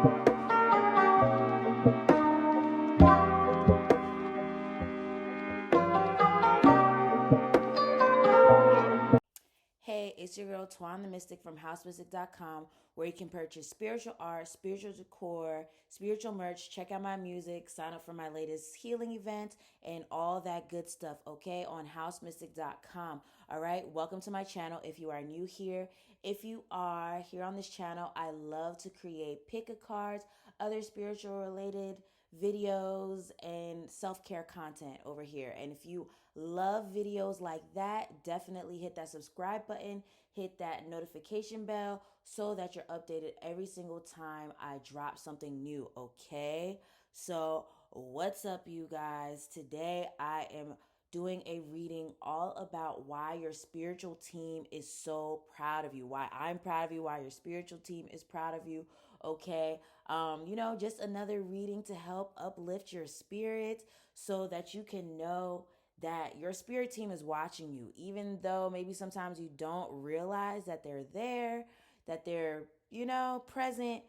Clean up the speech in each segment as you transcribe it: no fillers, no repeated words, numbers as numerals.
Hey, it's your girl Twan the Mystik from HouseMystik.com, where you can purchase spiritual art, spiritual decor, spiritual merch, check out my music, sign up for my latest healing event, and all that good stuff, okay, on HouseMystik.com. All right, welcome to my channel if you are new here. If you are here on this channel, I love to create pick-a cards, other spiritual related videos, and self-care content over here. And if you love videos like that, definitely hit that subscribe button, hit that notification bell so that you're updated every single time I drop something new, okay? So, what's up, you guys? Today I am doing a reading all about why your spiritual team is so proud of you, why I'm proud of you, why your spiritual team is proud of you, okay? Just another reading to help uplift your spirit so that you can know that your spirit team is watching you, even though maybe sometimes you don't realize that they're there, that they're, present.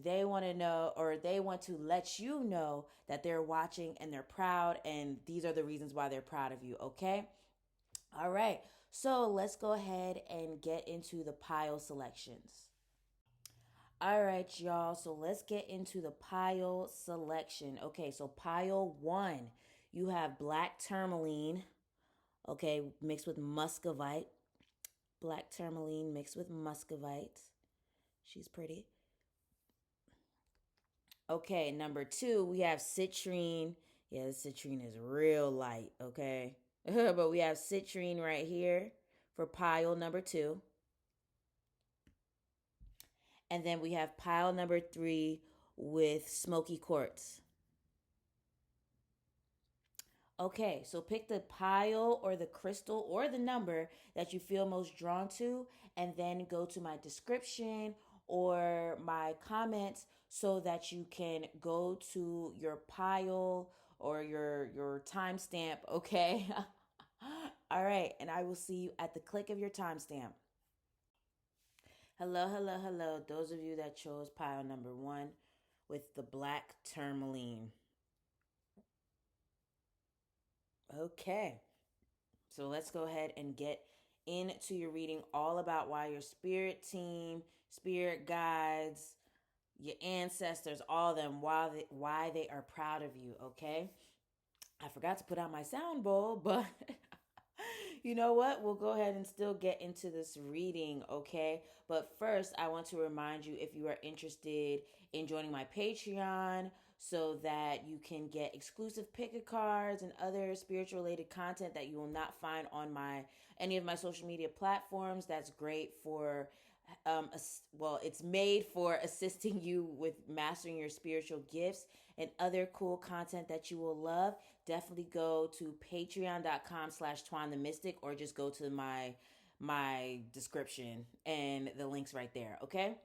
They want to know, or they want to let you know that they're watching and they're proud, and these are the reasons why they're proud of you, okay? All right, so let's go ahead and get into the pile selections. All right, y'all. So let's get into the pile selection. Okay, so pile one, you have black tourmaline, okay, mixed with muscovite. Black tourmaline mixed with muscovite. She's pretty. Okay, number two, we have citrine. Yeah, the citrine is real light, okay? But we have citrine right here for pile number two. And then we have pile number three with smoky quartz. Okay, so pick the pile or the crystal or the number that you feel most drawn to, and then go to my description or my comments so that you can go to your pile or your timestamp, okay? All right, and I will see you at the click of your timestamp. Hello, hello, hello. Those of you that chose pile number one with the black tourmaline. Okay. So let's go ahead and get into your reading all about why your spirit team, spirit guides, your ancestors, all of them, why they are proud of you, okay? I forgot to put out my sound bowl, but you know what? We'll go ahead and still get into this reading, okay? But first, I want to remind you, if you are interested in joining my Patreon so that you can get exclusive picker cards and other spiritual related content that you will not find on my any of my social media platforms. That's great for it's made for assisting you with mastering your spiritual gifts and other cool content that you will love. Definitely go to patreon.com/Twan the Mystik, or just go to my description and the links right there, okay?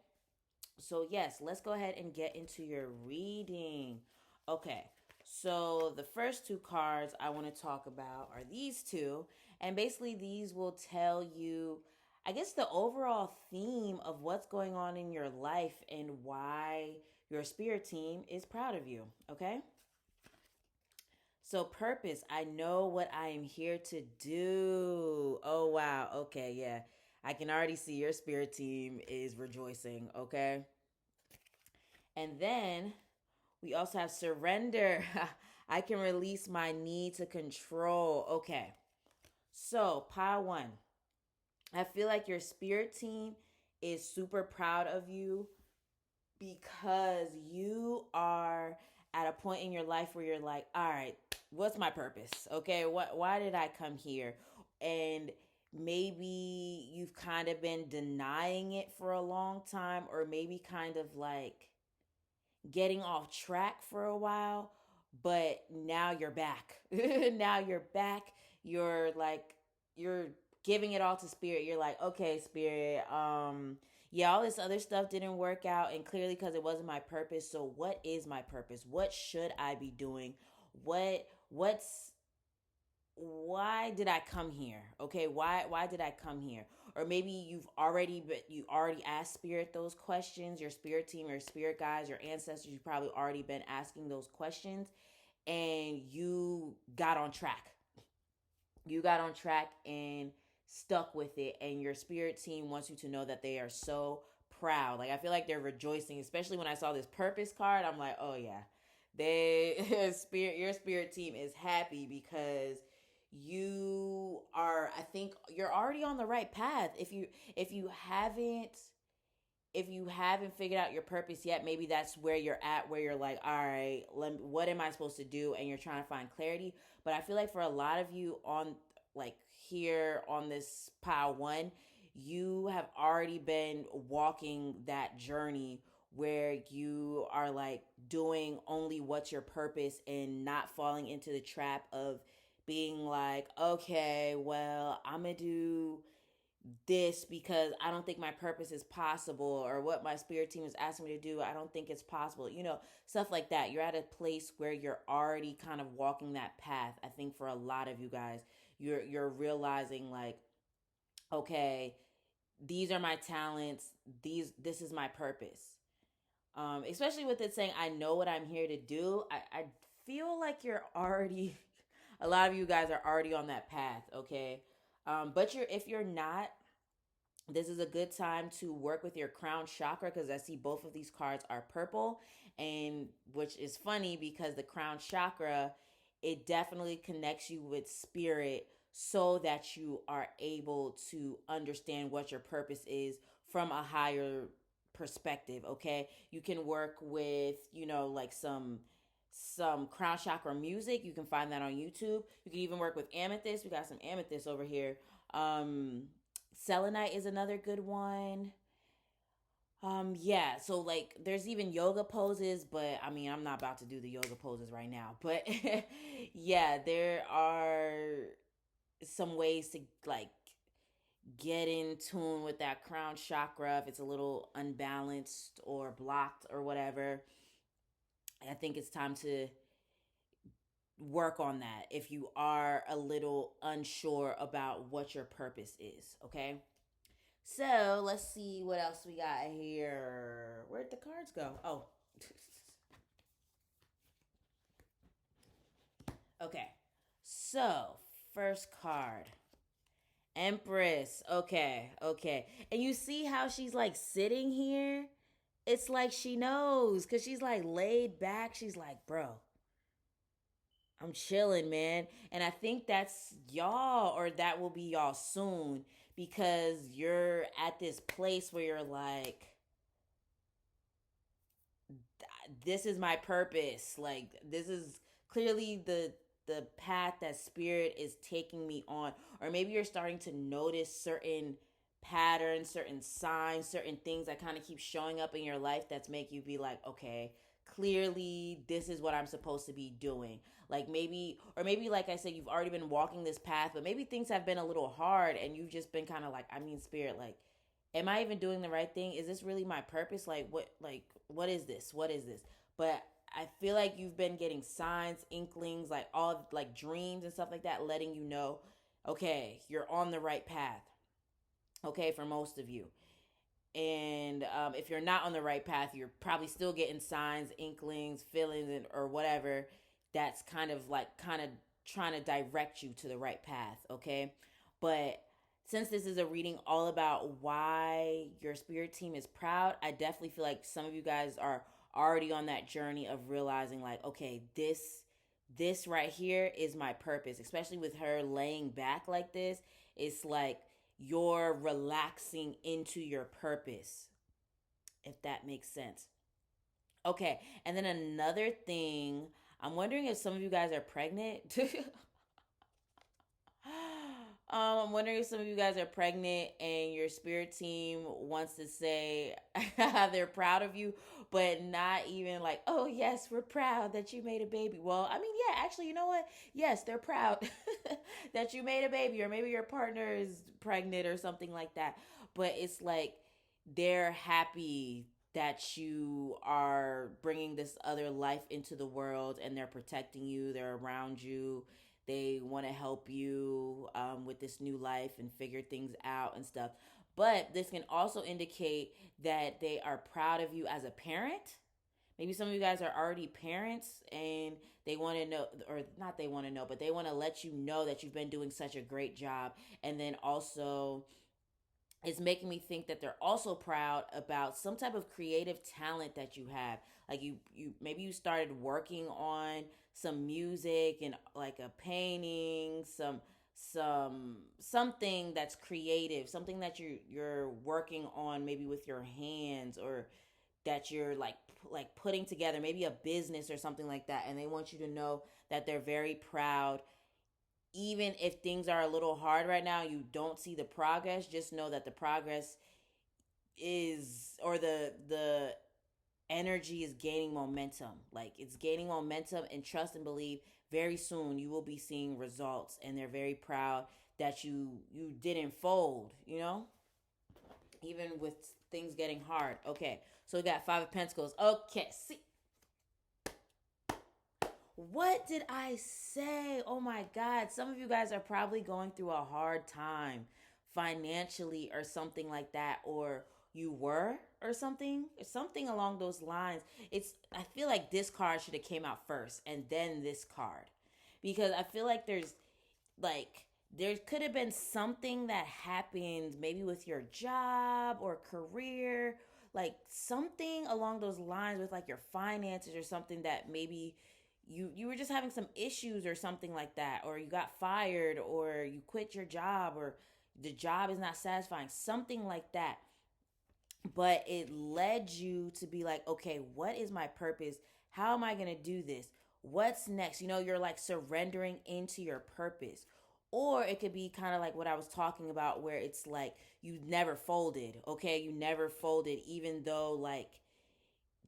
So yes, let's go ahead and get into your reading. Okay, so the first two cards I want to talk about are these two, and basically these will tell you, I guess, the overall theme of what's going on in your life and why your spirit team is proud of you, okay? So, purpose, I know what I am here to do. Oh, wow. Okay, yeah. I can already see your spirit team is rejoicing, okay? And then we also have surrender. I can release my need to control. Okay. So, pile one. I feel like your spirit team is super proud of you because you are at a point in your life where you're like, all right, what's my purpose? Okay, why did I come here? And maybe you've kind of been denying it for a long time, or maybe kind of like getting off track for a while, but now you're back. Now you're back. You're like, you're giving it all to spirit. You're like, okay, spirit, yeah, all this other stuff didn't work out, and clearly because it wasn't my purpose. So what is my purpose? What should I be doing? What's why did I come here? Okay, why did I come here? or maybe you already asked spirit those questions. Your spirit team, your spirit guides, your ancestors, you've probably already been asking those questions, and you got on track and stuck with it, and your spirit team wants you to know that they are so proud. Like, I feel like they're rejoicing, especially when I saw this purpose card. I'm like, oh yeah, your spirit team is happy because I think you're already on the right path. If you haven't figured out your purpose yet, maybe that's where you're at, where you're like, all right, what am I supposed to do? And you're trying to find clarity. But I feel like for a lot of you on, like, here on this pile one, you have already been walking that journey where you are like doing only what's your purpose and not falling into the trap of being like, okay, well, I'm gonna do this because I don't think my purpose is possible, or what my spirit team is asking me to do, I don't think it's possible. Stuff like that. You're at a place where you're already kind of walking that path. I think for a lot of you guys, you're realizing like, okay, these are my talents. This is my purpose. Especially with it saying, I know what I'm here to do. I feel like you're already, a lot of you guys are already on that path. Okay. But if you're not, this is a good time to work with your crown chakra, because I see both of these cards are purple, and which is funny because the crown chakra, it definitely connects you with spirit so that you are able to understand what your purpose is from a higher perspective. Okay, you can work with like some crown chakra music. You can find that on YouTube. You can even work with amethyst. We got some amethyst over here. Selenite is another good one. Yeah, so like there's even yoga poses, but I mean, I'm not about to do the yoga poses right now. But yeah, there are some ways to like get in tune with that crown chakra if it's a little unbalanced or blocked or whatever. I think it's time to work on that if you are a little unsure about what your purpose is, okay? So let's see what else we got here. Where'd the cards go? Oh. Okay. So, first card. Empress. Okay, okay. And you see how she's like sitting here? It's like she knows, because she's like laid back. She's like, bro, I'm chilling, man. And I think that's y'all, or that will be y'all soon, because you're at this place where you're like, this is my purpose. Like, this is clearly the path that spirit is taking me on. Or maybe you're starting to notice certain patterns, certain signs, certain things that kind of keep showing up in your life that's make you be like, okay, clearly this is what I'm supposed to be doing. Like maybe, or maybe like I said, you've already been walking this path, but maybe things have been a little hard and you've just been kind of like, I mean, spirit, like, am I even doing the right thing? Is this really my purpose? What is this? What is this? But I feel like you've been getting signs, inklings, like all like dreams and stuff like that, letting you know, okay, you're on the right path. Okay, for most of you. And if you're not on the right path, you're probably still getting signs, inklings, feelings, or whatever that's kind of trying to direct you to the right path. Okay, but since this is a reading all about why your spirit team is proud, I definitely feel like some of you guys are already on that journey of realizing like, okay, this right here is my purpose. Especially with her laying back like this, it's like you're relaxing into your purpose, if that makes sense. Okay, and then another thing, I'm wondering if some of you guys are pregnant. I'm wondering if some of you guys are pregnant and your spirit team wants to say they're proud of you, but not even like, oh, yes, we're proud that you made a baby. Well, I mean, yeah, actually, you know what? Yes, they're proud that you made a baby, or maybe your partner is pregnant or something like that. But it's like they're happy that you are bringing this other life into the world, and they're protecting you, they're around you, They want to help you with this new life and figure things out and stuff. But this can also indicate that they are proud of you as a parent. Maybe some of you guys are already parents and they want to know, or not they want to know, but they want to let you know that you've been doing such a great job. And then also, it's making me think that they're also proud about some type of creative talent that you have. Like you maybe you started working on some music and like a painting, something that's creative, something that you're working on maybe with your hands, or that you're like putting together, maybe a business or something like that. And they want you to know that they're very proud. Even if things are a little hard right now, you don't see the progress, just know that the progress is, or the energy is gaining momentum. Like, it's gaining momentum, and trust and believe very soon you will be seeing results, and they're very proud that you didn't fold, even with things getting hard. Okay, so we got 5 of Pentacles. Okay, see, what did I say? Oh my God. Some of you guys are probably going through a hard time financially or something like that, or you were, or something along those lines. I feel like this card should have came out first and then this card, because I feel like like there could have been something that happened maybe with your job or career, like something along those lines with like your finances or something, that maybe you were just having some issues or something like that, or you got fired, or you quit your job, or the job is not satisfying, something like that. But it led you to be like, okay, what is my purpose? How am I going to do this? What's next? You're like surrendering into your purpose. Or it could be kind of like what I was talking about, where it's like you never folded, okay? You never folded, even though like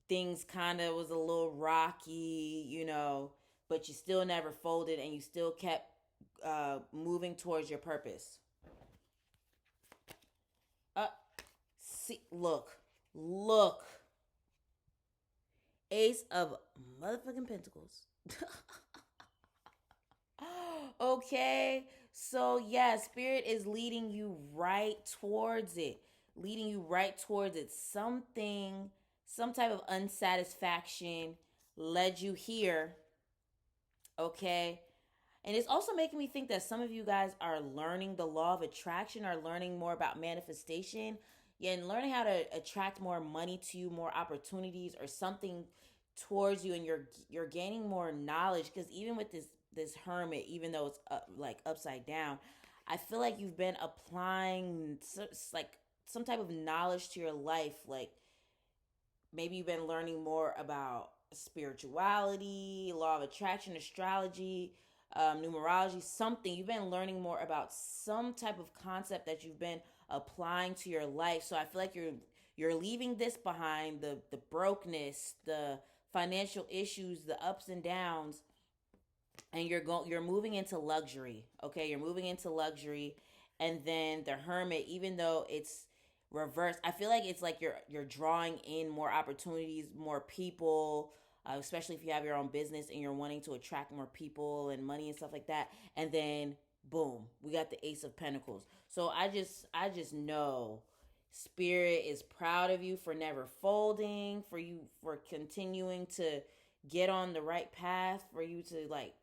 things kind of was a little rocky, but you still never folded, and you still kept moving towards your purpose. See, look. Ace of motherfucking Pentacles. Okay, so yeah, Spirit is leading you right towards it. Leading you right towards it. Some type of unsatisfaction led you here. Okay. And it's also making me think that some of you guys are learning the law of attraction, are learning more about manifestation, yeah, and learning how to attract more money to you, more opportunities, or something towards you, and you're gaining more knowledge. Because even with this Hermit, even though it's like upside down, I feel like you've been applying like some type of knowledge to your life. Like, maybe you've been learning more about spirituality, law of attraction, astrology, numerology, something. You've been learning more about some type of concept that you've been applying to your life. So I feel like you're leaving this behind, the brokenness, the financial issues, the ups and downs, and you're moving into luxury. Okay, you're moving into luxury. And then the Hermit, even though it's reversed, I feel like it's like you're drawing in more opportunities, more people, especially if you have your own business and you're wanting to attract more people and money and stuff like that. And then boom, we got the Ace of Pentacles. So I just know Spirit is proud of you for never folding, for continuing to get on the right path, for you to like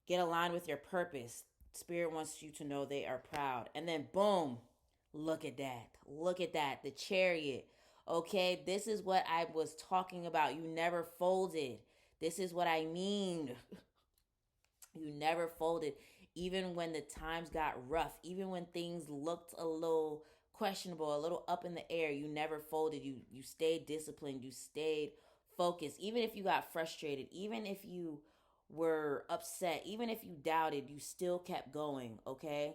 get aligned with your purpose. Spirit wants you to know they are proud. And then boom, look at that. Look at that. The Chariot. Okay, this is what I was talking about. You never folded. This is what I mean. You never folded. Even when the times got rough, even when things looked a little questionable, a little up in the air, you never folded. You stayed disciplined. You stayed focused. Even if you got frustrated, even if you were upset, even if you doubted, you still kept going, okay?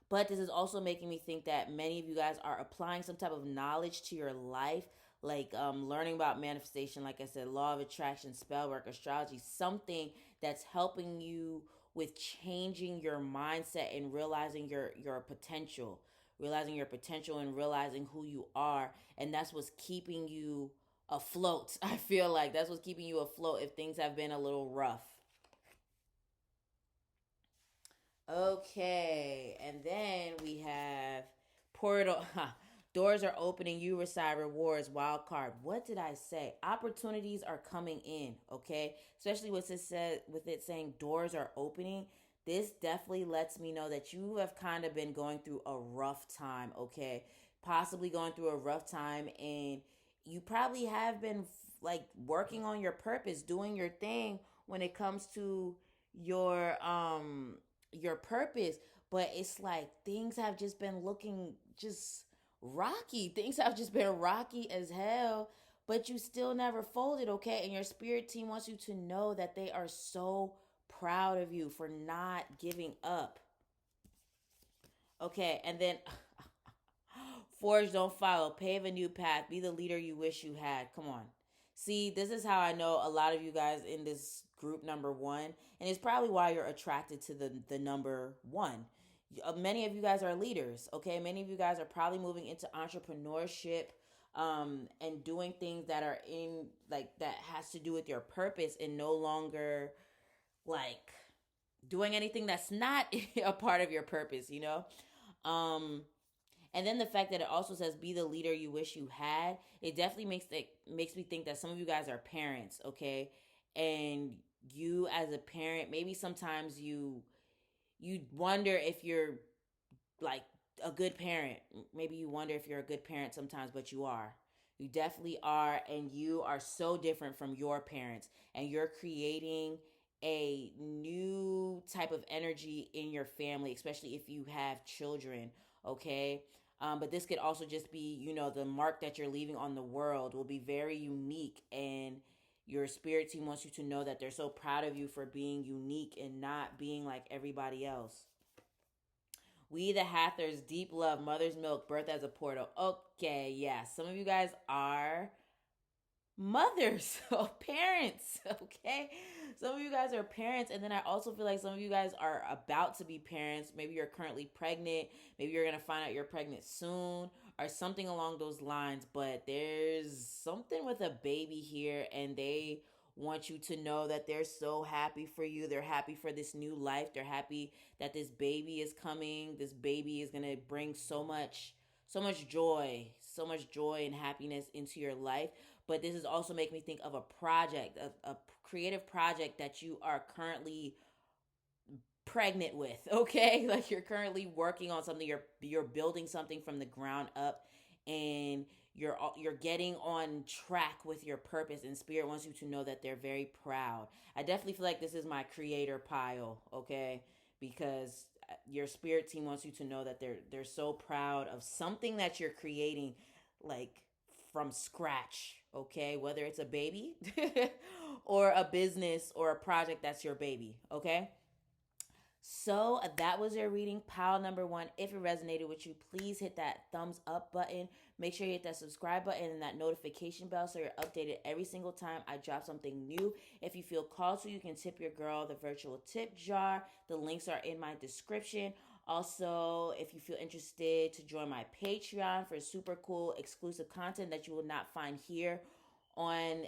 But this is also making me think that many of you guys are applying some type of knowledge to your life, like learning about manifestation, like I said, law of attraction, spell work, astrology, something that's helping you with changing your mindset and realizing your potential, and realizing who you are. And that's what's keeping you afloat. I feel like that's what's keeping you afloat if things have been a little rough. Okay, and then we have portal. Doors are opening. You receive rewards. Wild card. What did I say? Opportunities are coming in. Okay, especially with it saying doors are opening. This definitely lets me know that you have kind of been going through a rough time. Okay, possibly going through a rough time, and you probably have been like working on your purpose, doing your thing when it comes to your purpose, but it's like things have just been looking just rocky. Things have just been rocky as hell, but you still never folded, okay? And your spirit team wants you to know that they are so proud of you for not giving up. Okay, and then forge, don't follow. Pave a new path. Be the leader you wish you had. Come on. See, this is how I know a lot of you guys in this group number one, and it's probably why you're attracted to the number one. Many of you guys are leaders, okay? Many of you guys are probably moving into entrepreneurship, and doing things that are in like that has to do with your purpose, and no longer like doing anything that's not a part of your purpose, you know? Um, and then the fact that it also says be the leader you wish you had, it definitely makes me think that some of you guys are parents, okay? And you as a parent, maybe sometimes you wonder if you're like a good parent. Maybe you wonder if you're a good parent sometimes, but you are. You definitely are, and you are so different from your parents, and you're creating a new type of energy in your family, especially if you have children, okay? But this could also just be, the mark that you're leaving on the world will be very unique, and your spirit team wants you to know that they're so proud of you for being unique and not being like everybody else. We the Hathers, deep love, mother's milk, birth as a portal. Okay, yeah, some of you guys are mothers or parents, okay? Some of you guys are parents, and then I also feel like some of you guys are about to be parents. Maybe you're currently pregnant, maybe you're gonna find out you're pregnant soon, or something along those lines. But there's something with a baby here, and they want you to know that they're so happy for you. They're happy for this new life. They're happy that this baby is coming. This baby is gonna bring so much joy, so much joy and happiness into your life. But this is also making me think of a project, a creative project that you are currently pregnant with, okay? Like you're currently working on something, you're building something from the ground up, and you're getting on track with your purpose, and spirit wants you to know that they're very proud. I definitely feel like this is my creator pile, okay? Because your spirit team wants you to know that they're so proud of something that you're creating, like from scratch, okay? Whether it's a baby or a business or a project that's your baby, okay? So that was your reading, pile number one. If it resonated with you, please hit that thumbs up button. Make sure you hit that subscribe button and that notification bell so you're updated every single time I drop something new. If you feel called to, you can tip your girl the virtual tip jar. The links are in my description. Also, if you feel interested to join my Patreon for super cool exclusive content that you will not find here on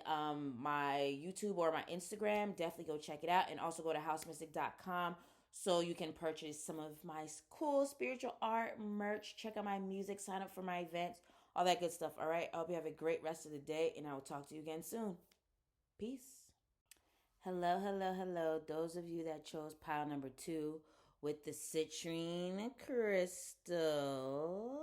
my YouTube or my Instagram, definitely go check it out. And also go to housemystik.com so you can purchase some of my cool spiritual art merch. Check out my music, sign up for my events, all that good stuff. All right. I hope you have a great rest of the day, and I will talk to you again soon. Peace. Hello, hello, hello. Those of you that chose pile number two with the citrine crystal.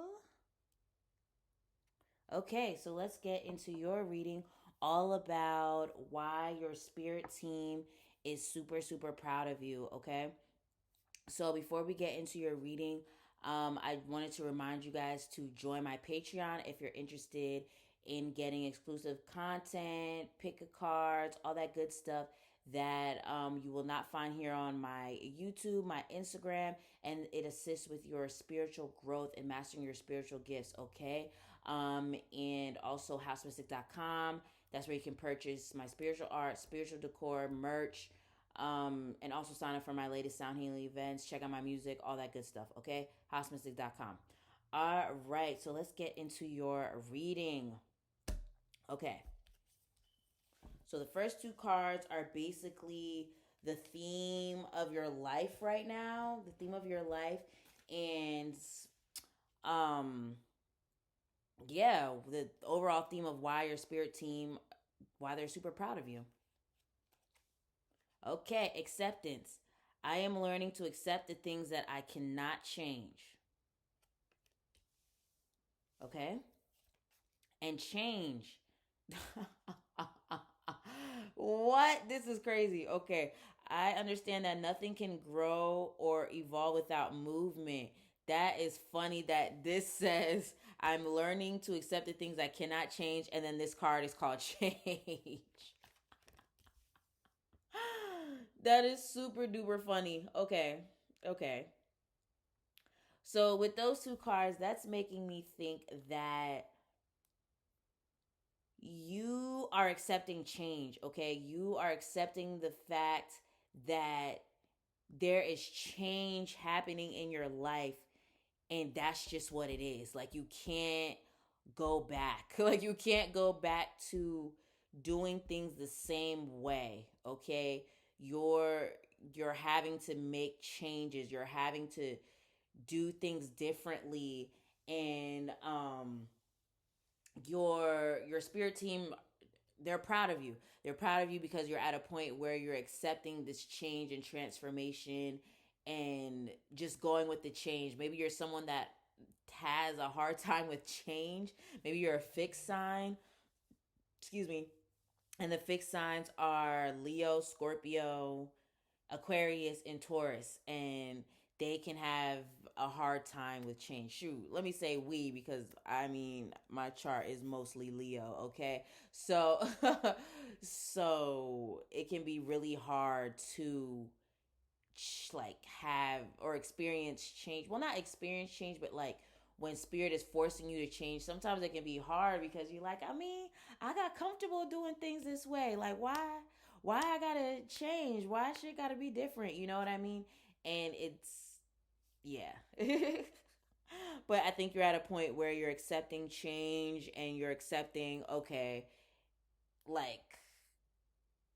Okay, so let's get into your reading all about why your spirit team is super, super proud of you. Okay. So before we get into your reading, I wanted to remind you guys to join my Patreon if you're interested in getting exclusive content, pick a cards, all that good stuff that you will not find here on my YouTube, my Instagram, and it assists with your spiritual growth and mastering your spiritual gifts, okay? And also housemystik.com. That's where you can purchase my spiritual art, spiritual decor, merch, and also sign up for my latest sound healing events. Check out my music, all that good stuff, okay? housemystik.com. All right, so let's get into your reading. Okay. So the first two cards are basically the theme of your life right now, the theme of your life, and um yeah, the overall theme of why your spirit team, why they're super proud of you. Okay, acceptance. I am learning to accept the things that I cannot change. Okay? And change. What? This is crazy. Okay. I understand that nothing can grow or evolve without movement. That is funny that this says I'm learning to accept the things I cannot change, and then this card is called change. That is super duper funny. Okay. Okay. So with those two cards, that's making me think that you are accepting change, okay? You are accepting the fact that there is change happening in your life, and that's just what it is. Like, you can't go back. Like, you can't go back to doing things the same way, okay? You're having to make changes. You're having to do things differently, and your spirit team, they're proud of you. They're proud of you because you're at a point where you're accepting this change and transformation and just going with the change. Maybe you're someone that has a hard time with change. Maybe you're a fixed sign. Excuse me. And the fixed signs are Leo, Scorpio, Aquarius, and Taurus. And they can have a hard time with change. Shoot, let me say we, because I mean my chart is mostly Leo, okay? So so it can be really hard to like have or experience change. Well, not experience change, but like when spirit is forcing you to change, sometimes it can be hard because you're like, I mean, I got comfortable doing things this way. Like, why I gotta change? Why shit gotta be different? You know what I mean? And it's, yeah. But I think you're at a point where you're accepting change and you're accepting, okay, like,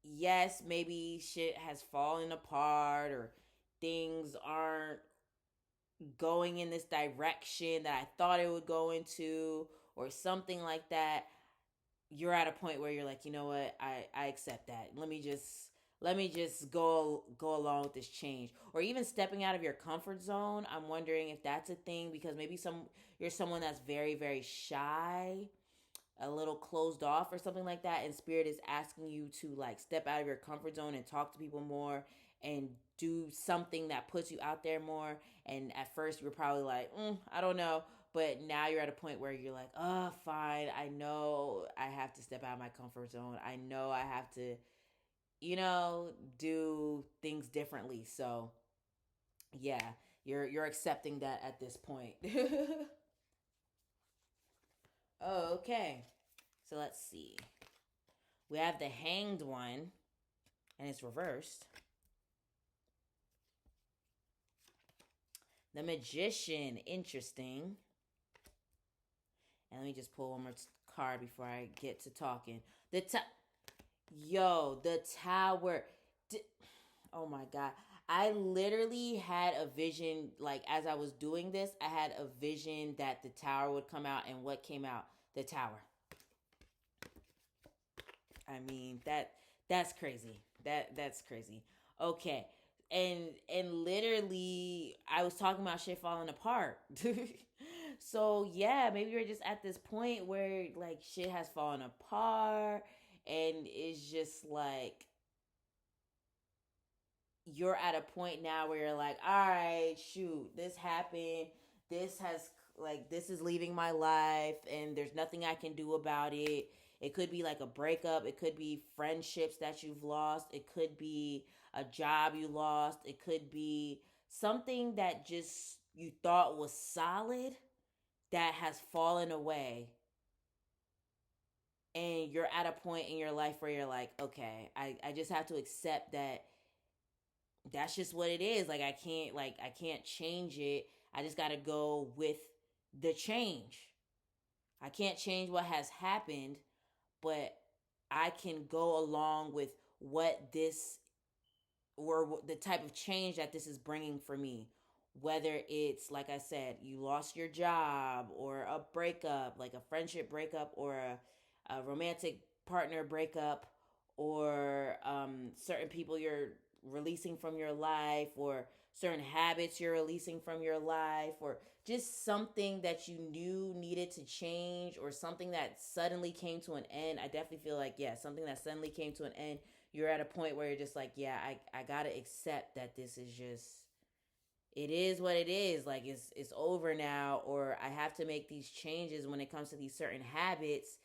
yes, maybe shit has fallen apart or things aren't going in this direction that I thought it would go into or something like that. You're at a point where you're like, you know what, I accept that. Let me just go along with this change. Or even stepping out of your comfort zone. I'm wondering if that's a thing, because maybe you're someone that's very, very shy, a little closed off or something like that, and spirit is asking you to like step out of your comfort zone and talk to people more and do something that puts you out there more. And at first you were probably like, I don't know, but now you're at a point where you're like, oh, fine, I know I have to step out of my comfort zone, I know I have to, do things differently. So yeah, you're accepting that at this point. Okay, so let's see. We have the Hanged One, and it's reversed. The Magician, interesting. And let me just pull one more card before I get to talking. The Tower. Oh my God. I literally had a vision, like as I was doing this, I had a vision that the Tower would come out, and what came out? The Tower. I mean, that's crazy. That's crazy. Okay. And literally I was talking about shit falling apart. So yeah, maybe you're just at this point where like shit has fallen apart, and it's just like you're at a point now where you're like, all right, shoot, this happened. This is leaving my life, and there's nothing I can do about it. It could be like a breakup. It could be friendships that you've lost. It could be a job you lost. It could be something that just you thought was solid that has fallen away. And you're at a point in your life where you're like, okay, I just have to accept that that's just what it is. I can't change it. I just got to go with the change. I can't change what has happened, but I can go along with what this or the type of change that this is bringing for me. Whether it's, like I said, you lost your job, or a breakup, like a friendship breakup, or a romantic partner breakup, or certain people you're releasing from your life, or certain habits you're releasing from your life, or just something that you knew needed to change, or something that suddenly came to an end. I definitely feel like, yeah, something that suddenly came to an end. You're at a point where you're just like, yeah, I gotta accept that this is just, it is what it is. Like, it's over now, or I have to make these changes when it comes to these certain habits.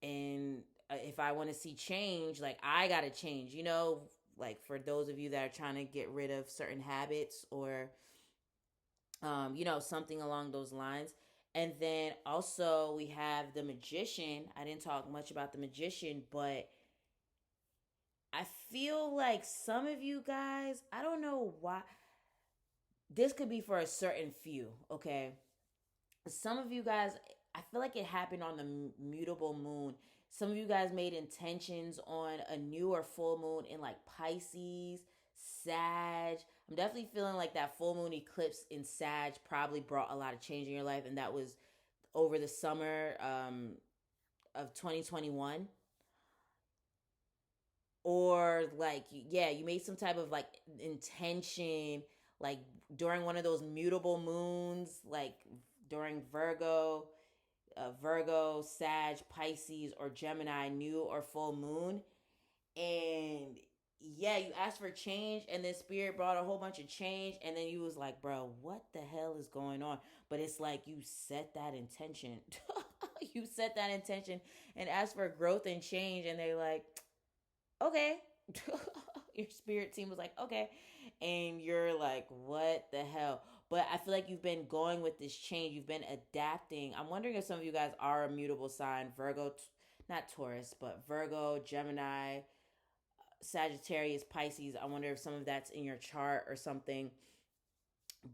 And if I want to see change, like, I gotta change, like, for those of you that are trying to get rid of certain habits, or something along those lines. And then also we have the magician. I didn't talk much about the magician, but I feel like some of you guys, I don't know why, this could be for a certain few, okay? Some of you guys, I feel like it happened on the mutable moon. Some of you guys made intentions on a new or full moon in like Pisces, Sag. I'm definitely feeling like that full moon eclipse in Sag probably brought a lot of change in your life, and that was over the summer of 2021. Or like, yeah, you made some type of like intention, like during one of those mutable moons, like during Virgo, Sag, Pisces, or Gemini new or full moon. And yeah, you asked for change, and then spirit brought a whole bunch of change, and then you was like, bro, what the hell is going on? But it's like you set that intention. You set that intention and asked for growth and change, and they're like, okay. Your spirit team was like, okay. And you're like, what the hell? But I feel like you've been going with this change. You've been adapting. I'm wondering if some of you guys are a mutable sign: Virgo, not Taurus, but Virgo, Gemini, Sagittarius, Pisces. I wonder if some of that's in your chart or something.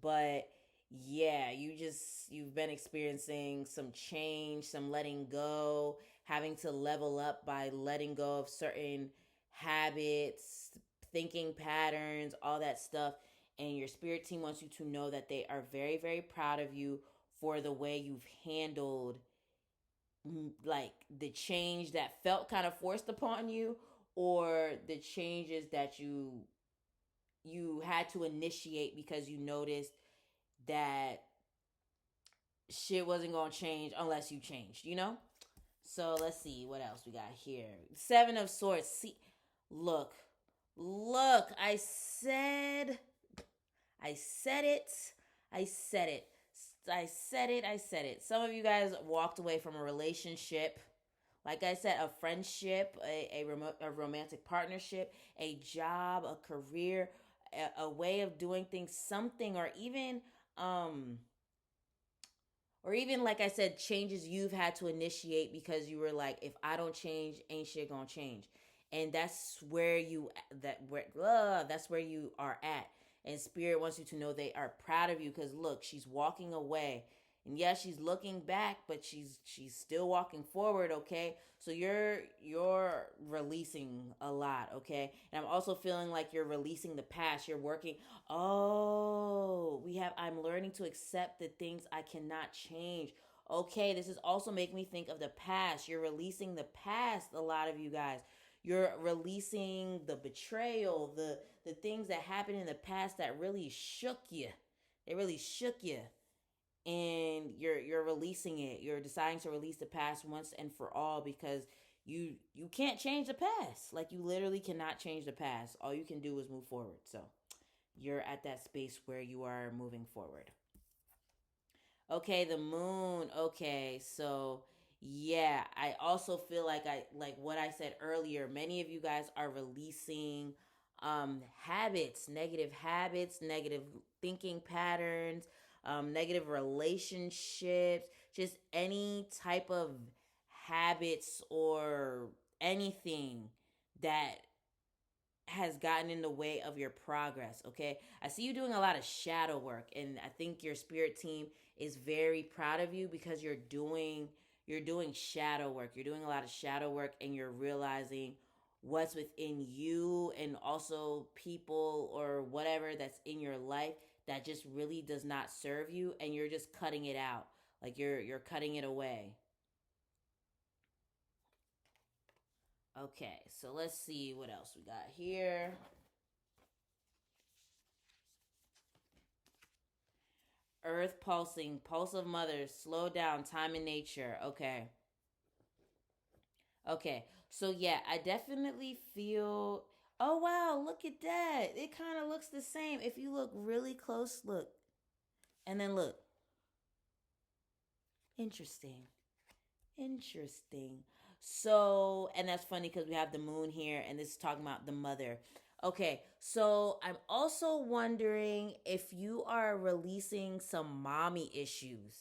But yeah, you've been experiencing some change, some letting go, having to level up by letting go of certain habits, thinking patterns, all that stuff. And your spirit team wants you to know that they are very, very proud of you for the way you've handled, like, the change that felt kind of forced upon you, or the changes that you had to initiate because you noticed that shit wasn't gonna change unless you changed. So let's see what else we got here. Seven of Swords. See, look, look. I said it. I said it. I said it. I said it. Some of you guys walked away from a relationship. Like I said, a friendship, a romantic partnership, a job, a career, a way of doing things, something, um, or even like I said, changes you've had to initiate because you were like, if I don't change, ain't shit gonna change. And that's where you are at. And spirit wants you to know they are proud of you, because look, she's walking away. And yes, she's looking back, but she's still walking forward, okay? So you're releasing a lot, okay? And I'm also feeling like you're releasing the past. You're working. Oh, I'm learning to accept the things I cannot change. Okay, this is also making me think of the past. You're releasing the past, a lot of you guys. You're releasing the betrayal, the things that happened in the past that really shook you. They really shook you. And you're releasing it. You're deciding to release the past once and for all, because you can't change the past. Like, you literally cannot change the past. All you can do is move forward. So you're at that space where you are moving forward. Okay, the moon. Okay, so yeah, I also feel like, I like what I said earlier. Many of you guys are releasing habits, negative thinking patterns, negative relationships, just any type of habits or anything that has gotten in the way of your progress. Okay, I see you doing a lot of shadow work, and I think your spirit team is very proud of you because you're doing shadow work. You're doing a lot of shadow work, and you're realizing what's within you, and also people or whatever that's in your life that just really does not serve you, and you're just cutting it out. Like you're cutting it away. Okay, so let's see what else we got here. Earth pulsing, pulse of mothers, slow down, time in nature. Okay. Okay. So yeah, I definitely feel, oh wow, look at that. It kind of looks the same. If you look really close, look. And then look. Interesting. Interesting. So, and that's funny because we have the moon here, and this is talking about the mother. Okay, so I'm also wondering if you are releasing some mommy issues.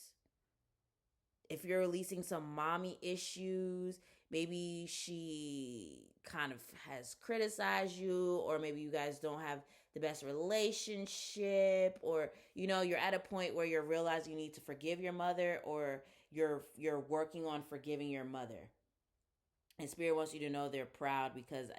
If you're releasing some mommy issues, maybe she kind of has criticized you, or maybe you guys don't have the best relationship, or you're at a point where you're realizing you need to forgive your mother, or you're working on forgiving your mother. And spirit wants you to know they're proud, because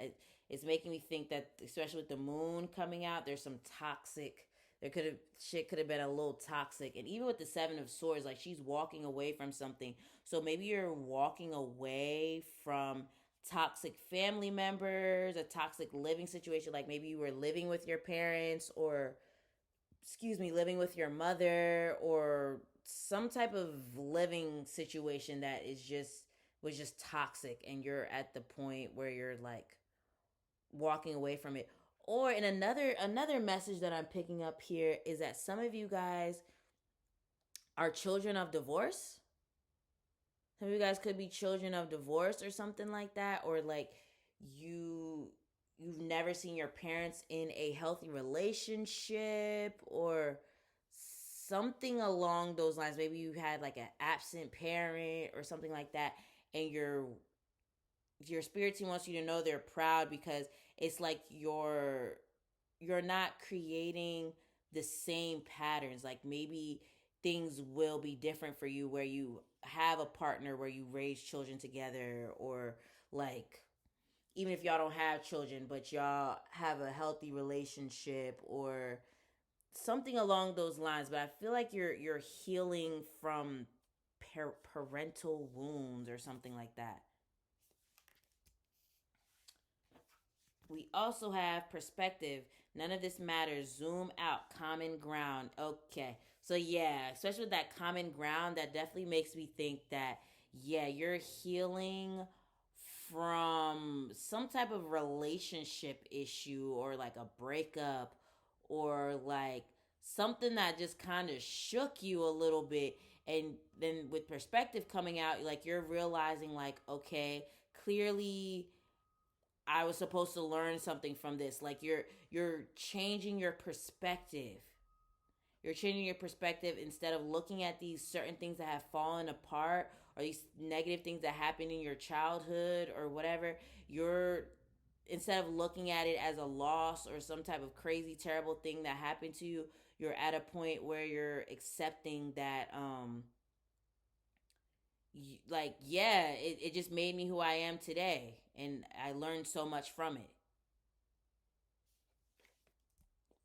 it's making me think that, especially with the moon coming out, there's some toxic, there could have shit could have been a little toxic. And even with the seven of swords, like she's walking away from something. So maybe you're walking away from toxic family members, a toxic living situation. Like maybe you were living with your parents, or excuse me, living with your mother, or some type of living situation that is just was just toxic, and you're at the point where you're like walking away from it. Or in another message that I'm picking up here is that some of you guys are children of divorce. Some of you guys could be children of divorce or something like that, or like you you've never seen your parents in a healthy relationship, or something along those lines. Maybe you had like an absent parent or something like that, and your spirit team wants you to know they're proud, because it's like you're not creating the same patterns. Like maybe things will be different for you, where you have a partner, where you raise children together, or like even if y'all don't have children but y'all have a healthy relationship, or something along those lines. But I feel like you're healing from parental wounds or something like that. We also have perspective. None of this matters. Zoom out. Common ground. Okay. So yeah, especially with that common ground, that definitely makes me think that yeah, you're healing from some type of relationship issue, or like a breakup, or like something that just kind of shook you a little bit. And then with perspective coming out, like you're realizing like, okay, clearly I was supposed to learn something from this. Like you're changing your perspective. You're changing your perspective. Instead of looking at these certain things that have fallen apart, or these negative things that happened in your childhood or whatever. You're Instead of looking at it as a loss or some type of crazy terrible thing that happened to you, you're at a point where you're accepting that like yeah, it just made me who I am today, and I learned so much from it.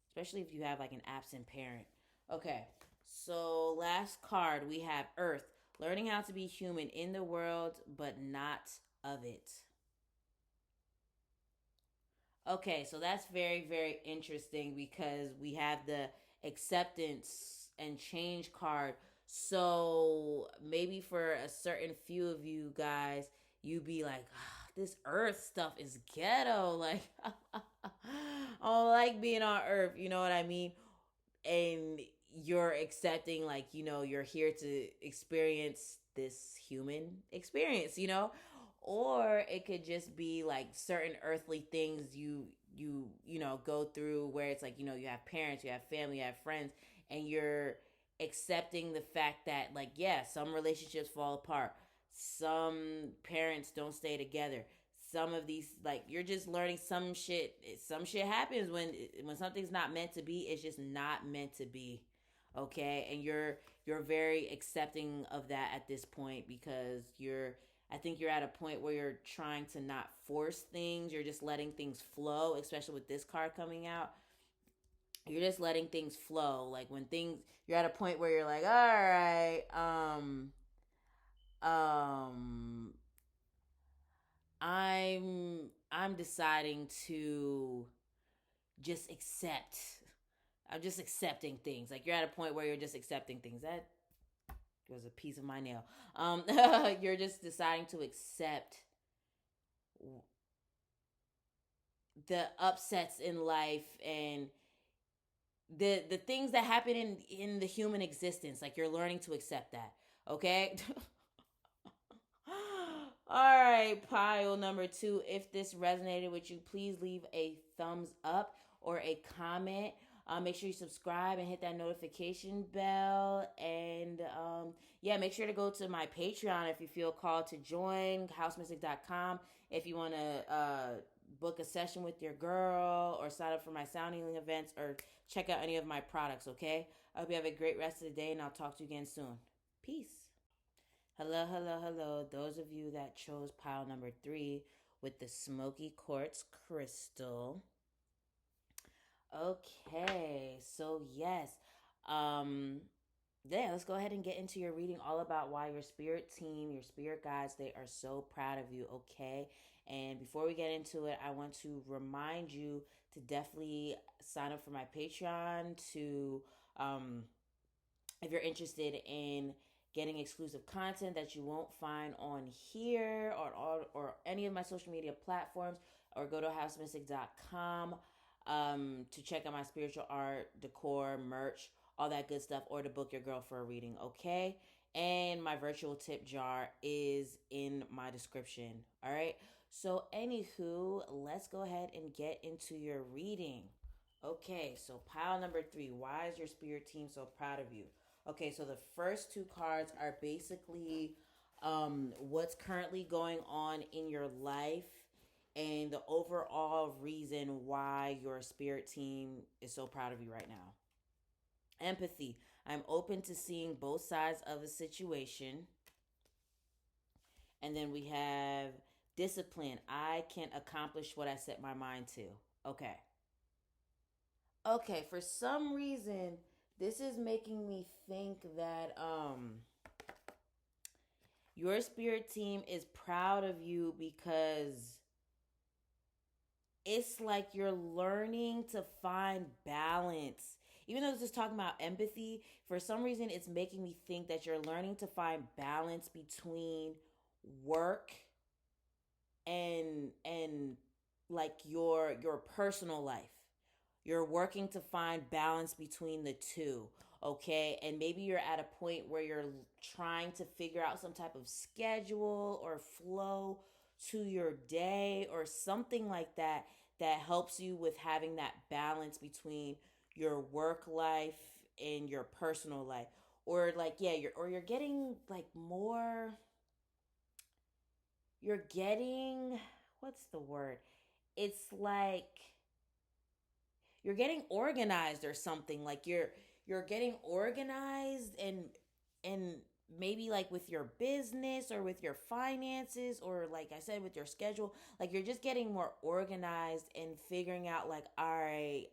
Especially if you have like an absent parent. Okay, so last card we have Earth, learning how to be human in the world but not of it. Okay, so that's very, very interesting, because we have the acceptance and change card. So maybe for a certain few of you guys, you be like, "Ah, this earth stuff is ghetto." Like, I don't like being on earth. You know what I mean? And you're accepting, like, you're here to experience this human experience, or it could just be like certain earthly things go through, where it's like, you have parents, you have family, you have friends, and you're accepting the fact that, like, yeah, some relationships fall apart, some parents don't stay together, some of these, like, you're just learning some shit happens when something's not meant to be. It's just not meant to be. Okay, and you're very accepting of that at this point, because you're I think you're at a point where you're trying to not force things. You're just letting things flow, especially with this card coming out. You're just letting things flow. Like when things, you're at a point where you're like, all right, um, I'm deciding to just accept. I'm just accepting things. Like you're at a point where you're just accepting things. That was a piece of my nail. You're just deciding to accept the upsets in life and the things that happen in the human existence. Like you're learning to accept that. Okay. All right, pile number 2. If this resonated with you, please leave a thumbs up or a comment. Make sure you subscribe and hit that notification bell. And yeah, make sure to go to my Patreon if you feel called to join, housemystik.com. If you want to book a session with your girl or sign up for my sound healing events or check out any of my products, okay? I hope you have a great rest of the day, and I'll talk to you again soon. Peace. Hello, hello, hello. Those of you that chose pile number 3 with the Smoky Quartz crystal. Okay, so yes. Yeah, let's go ahead and get into your reading all about why your spirit team, your spirit guides, they are so proud of you, okay? And before we get into it, I want to remind you to definitely sign up for my Patreon to if you're interested in getting exclusive content that you won't find on here or any of my social media platforms, or go to housemystik.com to check out my spiritual art, decor, merch, all that good stuff, or to book your girl for a reading, okay? And my virtual tip jar is in my description, all right? So, anywho, let's go ahead and get into your reading. Okay, so pile number 3. Why is your spirit team so proud of you? Okay, so the first 2 cards are basically what's currently going on in your life and the overall reason why your spirit team is so proud of you right now. Empathy. I'm open to seeing both sides of a situation. And then we have discipline. I can accomplish what I set my mind to. Okay. Okay, for some reason, this is making me think that your spirit team is proud of you because it's like you're learning to find balance. Even though this is talking about empathy, for some reason it's making me think that you're learning to find balance between work and like your personal life. You're working to find balance between the two, okay? And maybe you're at a point where you're trying to figure out some type of schedule or flow to your day or something like that that helps you with having that balance between your work life and your personal life. Or like yeah, you're getting like more, you're getting, what's the word? It's like you're getting organized or something. Like you're getting organized and maybe like with your business or with your finances, or like I said with your schedule, like you're just getting more organized and figuring out like, all right,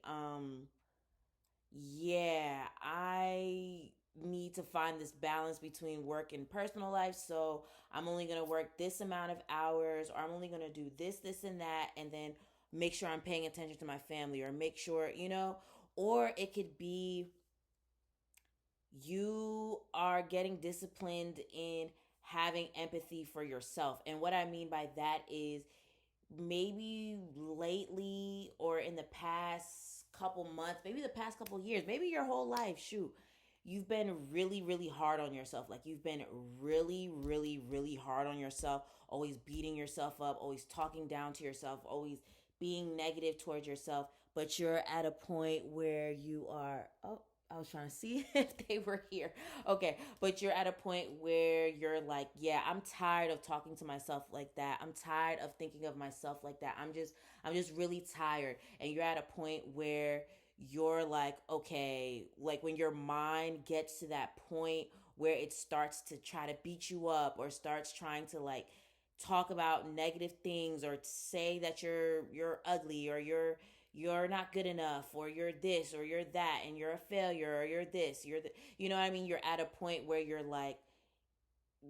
yeah, I need to find this balance between work and personal life. So I'm only going to work this amount of hours, or I'm only going to do this, and that, and then make sure I'm paying attention to my family, or make sure, or it could be you are getting disciplined in having empathy for yourself. And what I mean by that is maybe lately or in the past couple months, maybe the past couple years, maybe your whole life, shoot, you've been really, really hard on yourself. Like you've been really, really, really hard on yourself, always beating yourself up, always talking down to yourself, always being negative towards yourself. But you're at a point where you are, oh, I was trying to see if they were here. Okay, but you're at a point where you're like, yeah, I'm tired of talking to myself like that. I'm tired of thinking of myself like that. I'm just really tired. And you're at a point where you're like, okay, like when your mind gets to that point where it starts to try to beat you up or starts trying to like talk about negative things or say that you're ugly or you're not good enough or you're this or you're that and you're a failure or you're this, you know what I mean? You're at a point where you're like,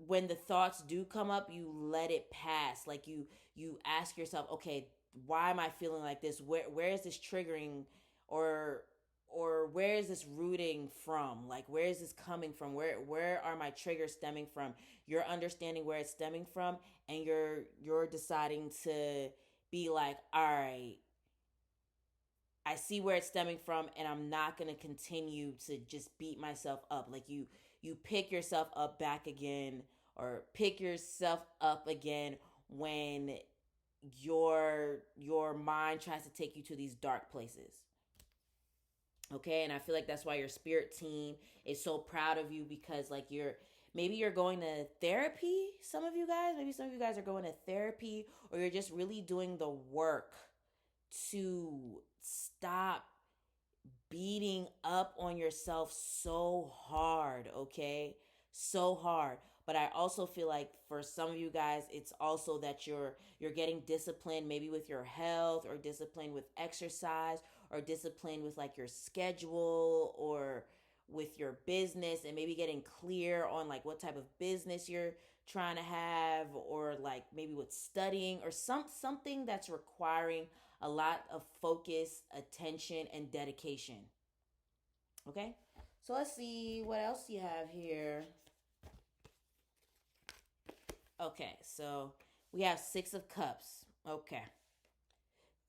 when the thoughts do come up, you let it pass. Like you ask yourself, okay, why am I feeling like this? Where is this triggering, or where is this rooting from? Like, where is this coming from? Where are my triggers stemming from? You're understanding where it's stemming from, and you're deciding to be like, all right, I see where it's stemming from, and I'm not gonna continue to just beat myself up. Like you pick yourself up back again, or pick yourself up again when your mind tries to take you to these dark places. Okay, and I feel like that's why your spirit team is so proud of you, because like maybe you're going to therapy. Some of you guys, maybe some of you guys are going to therapy, or you're just really doing the work to stop beating up on yourself so hard, okay? So hard. But I also feel like for some of you guys, it's also that you're getting disciplined, maybe with your health, or disciplined with exercise, or disciplined with like your schedule, or with your business, and maybe getting clear on like what type of business you're trying to have, or like maybe with studying, or something that's requiring a lot of focus, attention, and dedication. Okay? So let's see what else you have here. Okay, so we have Six of Cups. Okay.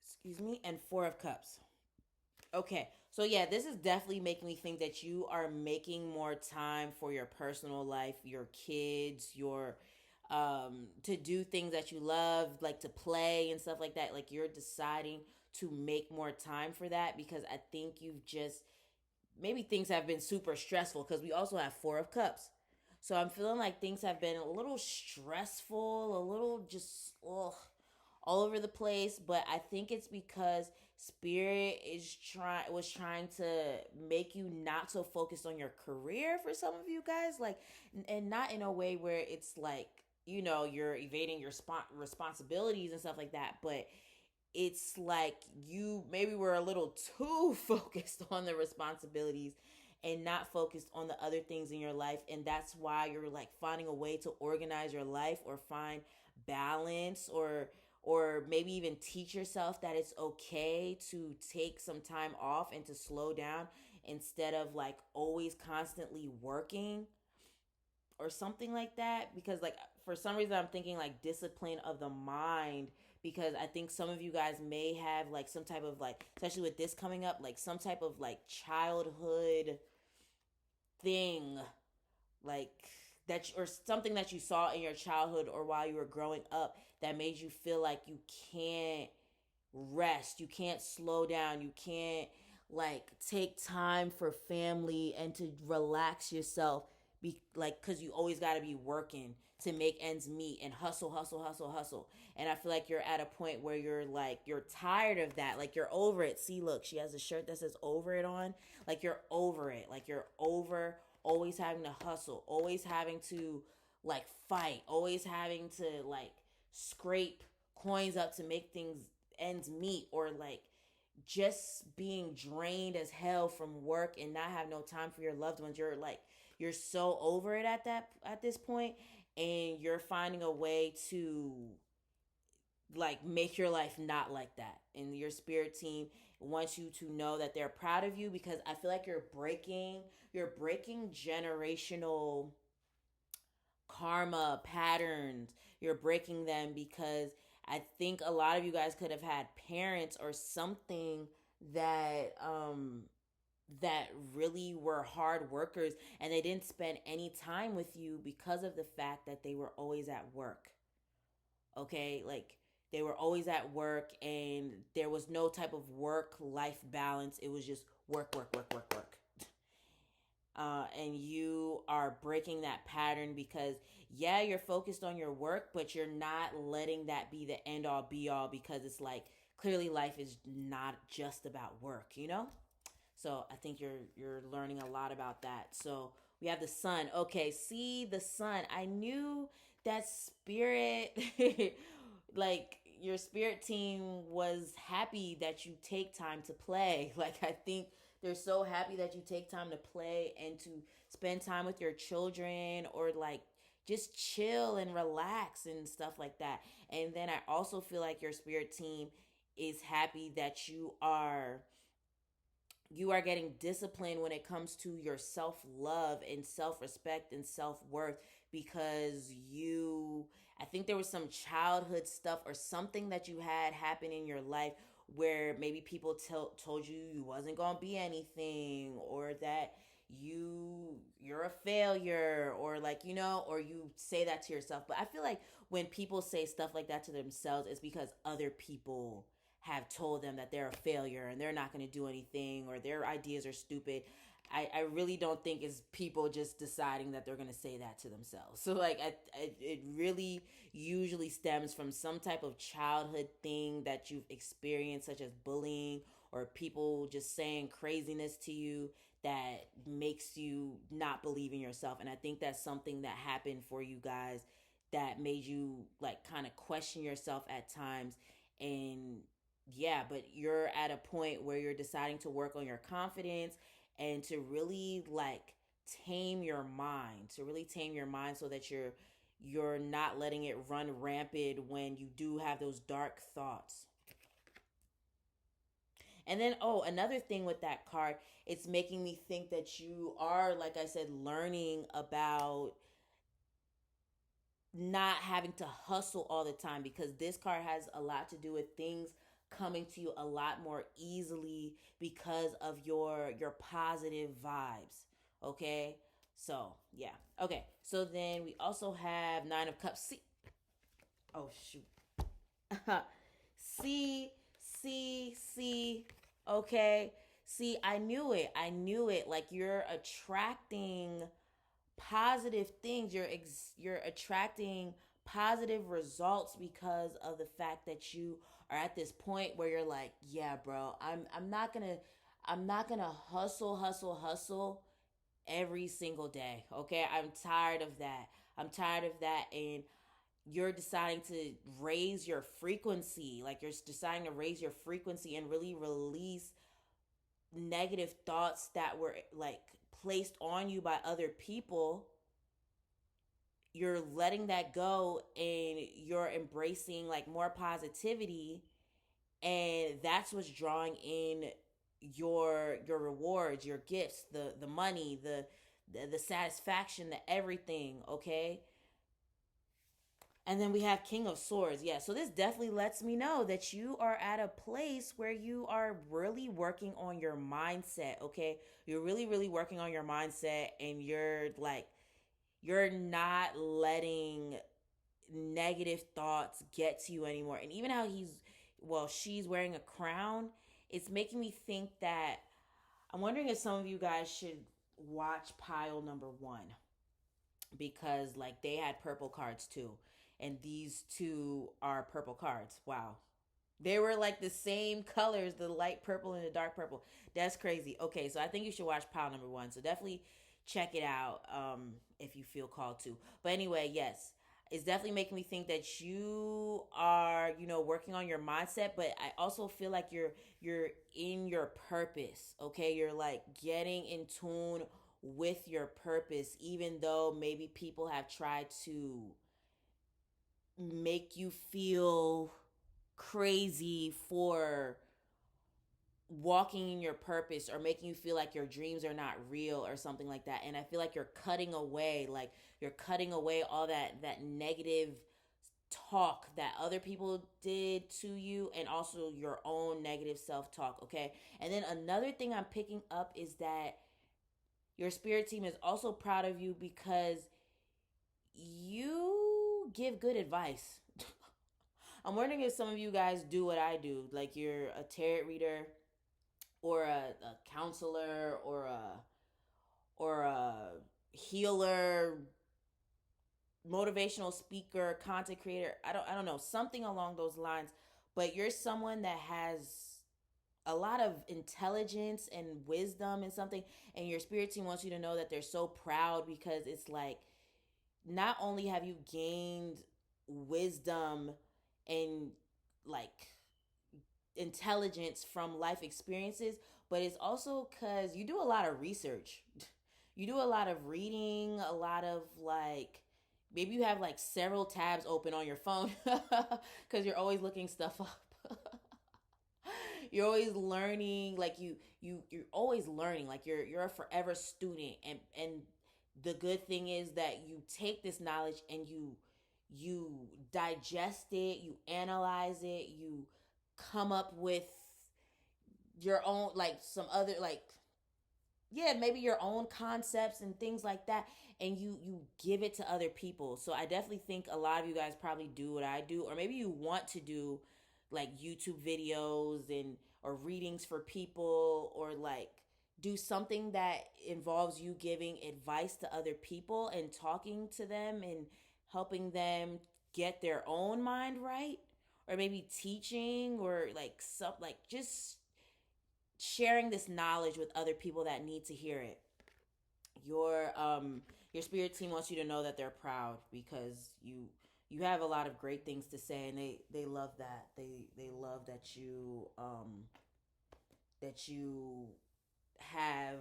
Excuse me, and Four of Cups. Okay, so yeah, this is definitely making me think that you are making more time for your personal life, your kids, your to do things that you love, like to play and stuff like that. Like you're deciding to make more time for that, because I think you've just, maybe things have been super stressful, because we also have Four of Cups. So I'm feeling like things have been a little stressful, a little just all over the place. But I think it's because Spirit was trying to make you not so focused on your career for some of you guys, like, and not in a way where it's like, you're evading your responsibilities and stuff like that, but it's like you maybe were a little too focused on the responsibilities and not focused on the other things in your life. And that's why you're like finding a way to organize your life, or find balance, or maybe even teach yourself that it's okay to take some time off and to slow down, instead of like always constantly working or something like that. Because like for some reason I'm thinking like discipline of the mind, because I think some of you guys may have like some type of like, especially with this coming up, like some type of like childhood thing, like that, or something that you saw in your childhood or while you were growing up, that made you feel like you can't rest, you can't slow down, you can't like take time for family and to relax yourself, like, because you always got to be working to make ends meet, and hustle, hustle, hustle, hustle. And I feel like you're at a point where you're like, you're tired of that, like you're over it. See, look, she has a shirt that says over it on. Like you're over it, like you're over always having to hustle, always having to like fight, always having to like scrape coins up to make things ends meet, or like just being drained as hell from work and not have no time for your loved ones. You're like, you're so over it at this point, and you're finding a way to like make your life not like that. And your spirit team wants you to know that they're proud of you, because I feel like you're breaking generational karma patterns. You're breaking them, because I think a lot of you guys could have had parents or something that really were hard workers, and they didn't spend any time with you because of the fact that they were always at work. Okay, like they were always at work, and there was no type of work life balance. It was just work, work, work, work, work. And you are breaking that pattern, because yeah, you're focused on your work, but you're not letting that be the end all be all, because it's like clearly life is not just about work. So I think you're learning a lot about that. So we have the sun. Okay, see, the sun. I knew that spirit, like your spirit team was happy that you take time to play. Like I think they're so happy that you take time to play and to spend time with your children, or like just chill and relax and stuff like that. And then I also feel like your spirit team is happy that you are getting disciplined when it comes to your self love and self respect and self worth, because I think there was some childhood stuff or something that you had happen in your life where maybe people told you wasn't going to be anything, or that you're a failure, or like, or you say that to yourself. But I feel like when people say stuff like that to themselves, it's because other people have told them that they're a failure and they're not going to do anything, or their ideas are stupid. I really don't think it's people just deciding that they're going to say that to themselves. So like it really usually stems from some type of childhood thing that you've experienced, such as bullying or people just saying craziness to you that makes you not believe in yourself. And I think that's something that happened for you guys that made you like kind of question yourself at times. And yeah, but you're at a point where you're deciding to work on your confidence and to really like tame your mind so that you're not letting it run rampant when you do have those dark thoughts. And then, oh, another thing with that card, it's making me think that you are, like I said, learning about not having to hustle all the time, because this card has a lot to do with things coming to you a lot more easily because of your positive vibes. Okay? So, yeah. Okay. So then we also have 9 of cups. See, oh shoot. see, see. Okay. See, I knew it. I knew it. Like you're attracting positive things. You're attracting positive results because of the fact that you are at this point where you're like, yeah, bro, I'm not gonna hustle every single day. Okay, I'm tired of that. I'm tired of that. And you're deciding to raise your frequency. Like you're deciding to raise your frequency and really release negative thoughts that were like placed on you by other people. You're letting that go and you're embracing like more positivity, and that's what's drawing in your rewards, your gifts, the money, the satisfaction, the everything. Okay. And then we have King of Swords. Yeah, so this definitely lets me know that you are at a place where you are really working on your mindset. Okay, you're really working on your mindset, and you're not letting negative thoughts get to you anymore. And even how she's wearing a crown, it's making me think that I'm wondering if some of you guys should watch pile number 1, because like they had purple cards too. And these two are purple cards. Wow. They were like the same colors, the light purple and the dark purple. That's crazy. Okay, so I think you should watch pile number 1. So definitely check it out if you feel called to. But anyway, yes, it's definitely making me think that you are, working on your mindset. But I also feel like you're in your purpose. Okay, you're like getting in tune with your purpose, even though maybe people have tried to make you feel crazy for walking in your purpose, or making you feel like your dreams are not real or something like that. And I feel like you're cutting away all that negative talk that other people did to you, and also your own negative self-talk. Okay, and then another thing I'm picking up is that your spirit team is also proud of you because you give good advice. I'm wondering if some of you guys do what I do. Like you're a tarot reader, or a counselor, or a healer, motivational speaker, content creator. I don't know, something along those lines. But you're someone that has a lot of intelligence and wisdom and something, and your spirit team wants you to know that they're so proud, because it's like not only have you gained wisdom and like intelligence from life experiences, but it's also because you do a lot of research. You do a lot of reading, a lot of like, maybe you have like several tabs open on your phone because you're always looking stuff up. You're always learning, like you're always learning, like you're a forever student, and the good thing is that you take this knowledge and you digest it, you analyze it, you come up with your own, like some other, like, yeah, maybe your own concepts and things like that, and you give it to other people. So I definitely think a lot of you guys probably do what I do, or maybe you want to do like YouTube videos and or readings for people, or like do something that involves you giving advice to other people and talking to them and helping them get their own mind right, or maybe teaching, or like some, like just sharing this knowledge with other people that need to hear it. Your spirit team wants you to know that they're proud because you have a lot of great things to say, and they love that. They love that you have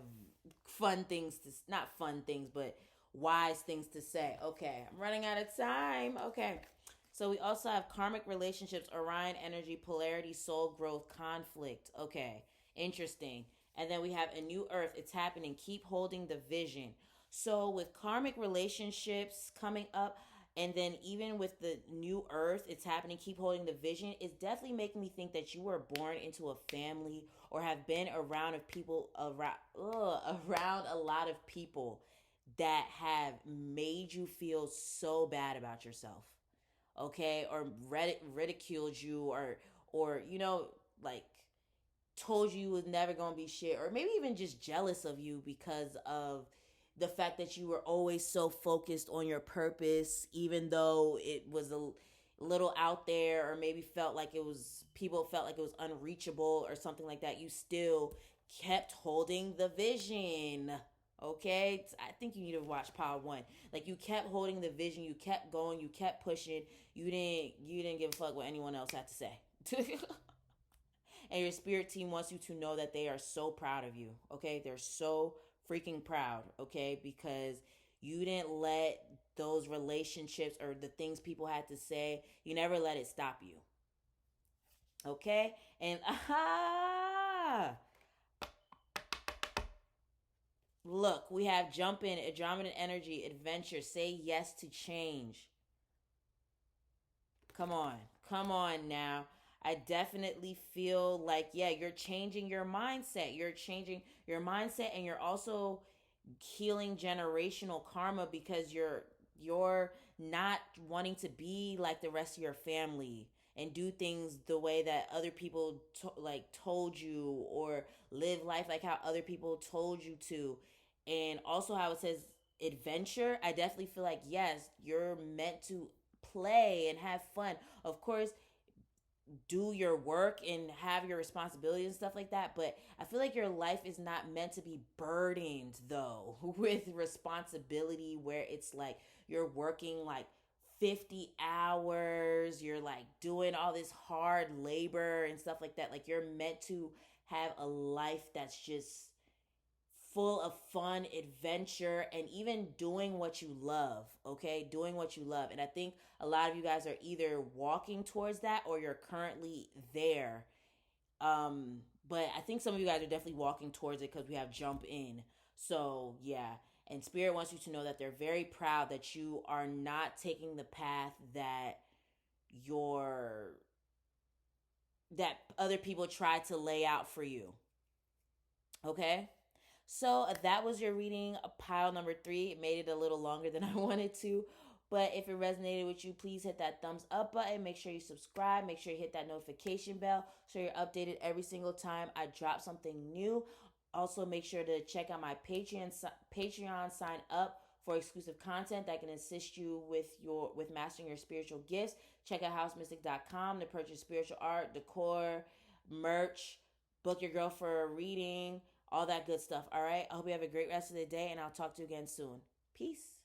fun things to, not fun things, but wise things to say. Okay, I'm running out of time. Okay. So we also have karmic relationships, Orion energy, polarity, soul growth, conflict. Okay, interesting. And then we have a new earth. It's happening. Keep holding the vision. So with karmic relationships coming up, and then even with the new earth, it's happening. Keep holding the vision. It's definitely making me think that you were born into a family or have been around of people around a lot of people that have made you feel so bad about yourself, okay, or ridiculed you, or like told you was never gonna be shit, or maybe even just jealous of you because of the fact that you were always so focused on your purpose, even though it was a little out there, or maybe felt like it was, people felt like it was unreachable or something like that. You still kept holding the vision. Okay, I think you need to watch Power One. Like, you kept holding the vision, you kept going, you kept pushing. You didn't give a fuck what anyone else had to say. And your spirit team wants you to know that they are so proud of you. Okay, they're so freaking proud. Okay, because you didn't let those relationships or the things people had to say, you never let it stop you. Okay, and look, we have jump in, Andromedan energy, adventure, say yes to change. Come on. Come on now. I definitely feel like, yeah, you're changing your mindset. You're changing your mindset, and you're also healing generational karma because you're not wanting to be like the rest of your family and do things the way that other people like told you, or live life like how other people told you to. And also how it says adventure, I definitely feel like, yes, you're meant to play and have fun. Of course, do your work and have your responsibilities and stuff like that, but I feel like your life is not meant to be burdened though with responsibility, where it's like you're working like 50 hours, you're like doing all this hard labor and stuff like that. Like, you're meant to have a life that's just full of fun, adventure, and even doing what you love, okay? Doing what you love. And I think a lot of you guys are either walking towards that or you're currently there. But I think some of you guys are definitely walking towards it because we have jump in. So, yeah. And Spirit wants you to know that they're very proud that you are not taking the path that your that other people try to lay out for you. Okay? So that was your reading, pile number 3. It made it a little longer than I wanted to. But if it resonated with you, please hit that thumbs up button. Make sure you subscribe. Make sure you hit that notification bell so you're updated every single time I drop something new. Also, make sure to check out my Patreon. Sign up for exclusive content that can assist you with mastering your spiritual gifts. Check out housemystik.com to purchase spiritual art, decor, merch, book your girl for a reading, all that good stuff. All right. I hope you have a great rest of the day, and I'll talk to you again soon. Peace.